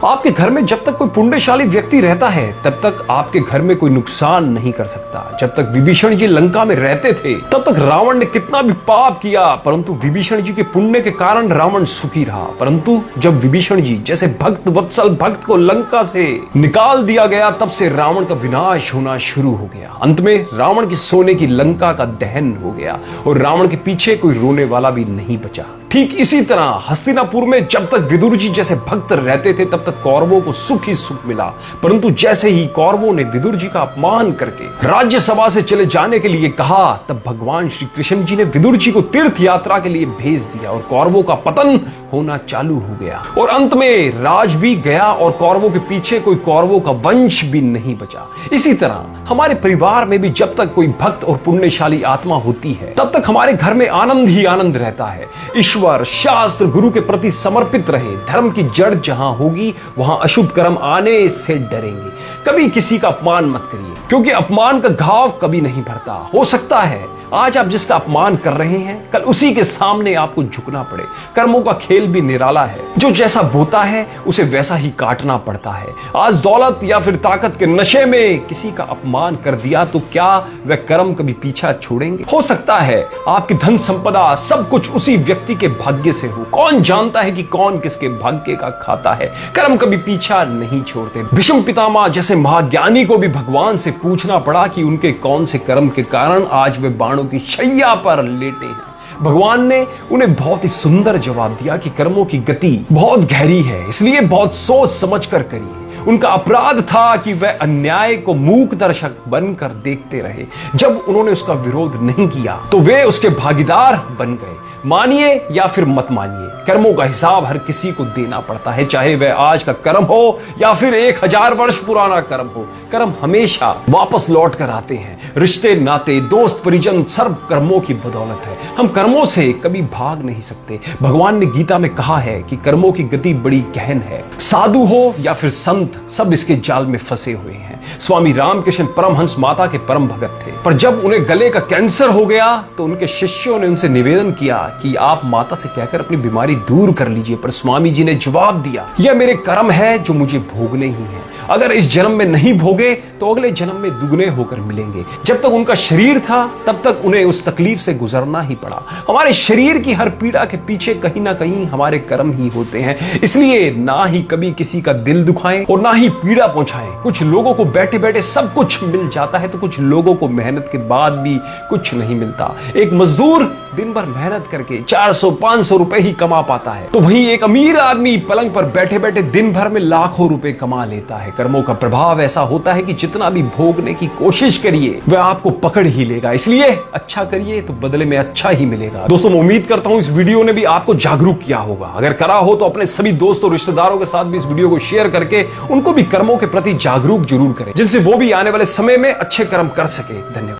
आपके घर में जब तक कोई पुण्यशाली व्यक्ति रहता है तब तक आपके घर में कोई नुकसान नहीं कर सकता। जब तक विभीषण जी लंका में रहते थे तब तक रावण ने कितना भी पाप किया, परंतु विभीषण जी के पुण्य के कारण रावण सुखी रहा। परंतु जब विभीषण जी जैसे भक्त वत्सल भक्त को लंका से निकाल दिया गया तब से रावण का विनाश होना शुरू हो गया। अंत में रावण की सोने की लंका का दहन हो गया और रावण के पीछे कोई रोने वाला भी नहीं बचा। ठीक इसी तरह हस्तिनापुर में जब तक विदुर जी जैसे भक्त रहते थे तब तक कौरवों को सुख ही सुख मिला, परंतु जैसे ही कौरवों ने विदुर जी का अपमान करके राज्यसभा से चले जाने के लिए कहा तब भगवान श्री कृष्ण जी ने विदुर जी को तीर्थ यात्रा के लिए भेज दिया और कौरवों का पतन होना चालू हो गया और अंत में राज भी गया और कौरवों के पीछे कोई कौरवों का वंश भी नहीं बचा। इसी तरह हमारे परिवार में भी जब तक कोई भक्त और पुण्यशाली आत्मा होती है तब तक हमारे घर में आनंद ही आनंद रहता है। ईश्वर शास्त्र गुरु के प्रति समर्पित रहे। धर्म की जड़ जहां होगी वहां अशुभ कर्म आने से डरेंगे। कभी किसी का अपमान मत करिए, क्योंकि अपमान का घाव कभी नहीं भरता। हो सकता है आज आप जिसका अपमान कर रहे हैं कल उसी के सामने आपको झुकना पड़े। कर्मों का खेल भी निराला है, जो जैसा बोता है उसे वैसा ही काटना पड़ता है। आज दौलत या फिर ताकत के नशे में किसी का अपमान कर दिया तो क्या वह कर्म कभी पीछा छोड़ेंगे? हो सकता है आपकी धन संपदा सब कुछ उसी व्यक्ति के भाग्य से हो। कौन जानता है कि कौन किसके भाग्य का खाता है। कर्म कभी पीछा नहीं छोड़ते। भीष्म पितामह जैसे महाज्ञानी को भी भगवान से पूछना पड़ा कि उनके कौन से कर्म के कारण आज वे बाणों की शैया पर लेटे हैं। भगवान ने उन्हें बहुत ही सुंदर जवाब दिया कि कर्मों की गति बहुत गहरी है, इसलिए बहुत सोच समझ कर करिए। उनका अपराध था कि वह अन्याय को मूक दर्शक बनकर देखते रहे। जब उन्होंने उसका विरोध नहीं किया तो वे उसके भागीदार बन गए। मानिए या फिर मत मानिए, कर्मों का हिसाब हर किसी को देना पड़ता है, चाहे वह आज का कर्म हो या फिर 1000 वर्ष पुराना कर्म हो। कर्म हमेशा वापस लौट कर आते हैं। रिश्ते नाते दोस्त परिजन सर्व कर्मों की बदौलत है। हम कर्मों से कभी भाग नहीं सकते। भगवान ने गीता में कहा है कि कर्मों की गति बड़ी गहन है। साधु हो या फिर संत सब इसके जाल में फंसे हुए हैं। स्वामी रामकृष्ण परमहंस माता के परम भगत थे, पर जब उन्हें गले का कैंसर हो गया तो उनके शिष्यों ने उनसे निवेदन किया कि आप माता से कहकर अपनी बीमारी दूर कर लीजिए। पर स्वामी जी ने जवाब दिया, यह मेरे कर्म है जो मुझे भोगने ही है। अगर इस जन्म में नहीं भोगे तो अगले जन्म में दुगने होकर मिलेंगे। जब तक उनका शरीर था तब तक उन्हें उस तकलीफ से गुजरना ही पड़ा। हमारे शरीर की हर पीड़ा के पीछे कहीं ना कहीं हमारे कर्म ही होते हैं। इसलिए ना ही कभी किसी का दिल दुखाएं और ना ही पीड़ा पहुंचाएं। कुछ लोगों को बैठे बैठे सब कुछ मिल जाता है तो कुछ लोगों को मेहनत के बाद भी कुछ नहीं मिलता। एक मजदूर दिन भर मेहनत करके 400-500 रुपए ही कमा पाता है, तो वहीं एक अमीर आदमी पलंग पर बैठे बैठे दिन भर में लाखों रुपए कमा लेता है। कर्मों का प्रभाव ऐसा होता है कि जितना भी भोगने की कोशिश करिए वह आपको पकड़ ही लेगा। इसलिए अच्छा करिए तो बदले में अच्छा ही मिलेगा। दोस्तों, मैं उम्मीद करता हूं इस वीडियो ने भी आपको जागरूक किया होगा। अगर करा हो तो अपने सभी दोस्तों रिश्तेदारों के साथ भी इस वीडियो को शेयर करके उनको भी कर्मों के प्रति जागरूक जरूर करें, जिनसे वो भी आने वाले समय में अच्छे कर्म कर सके। धन्यवाद।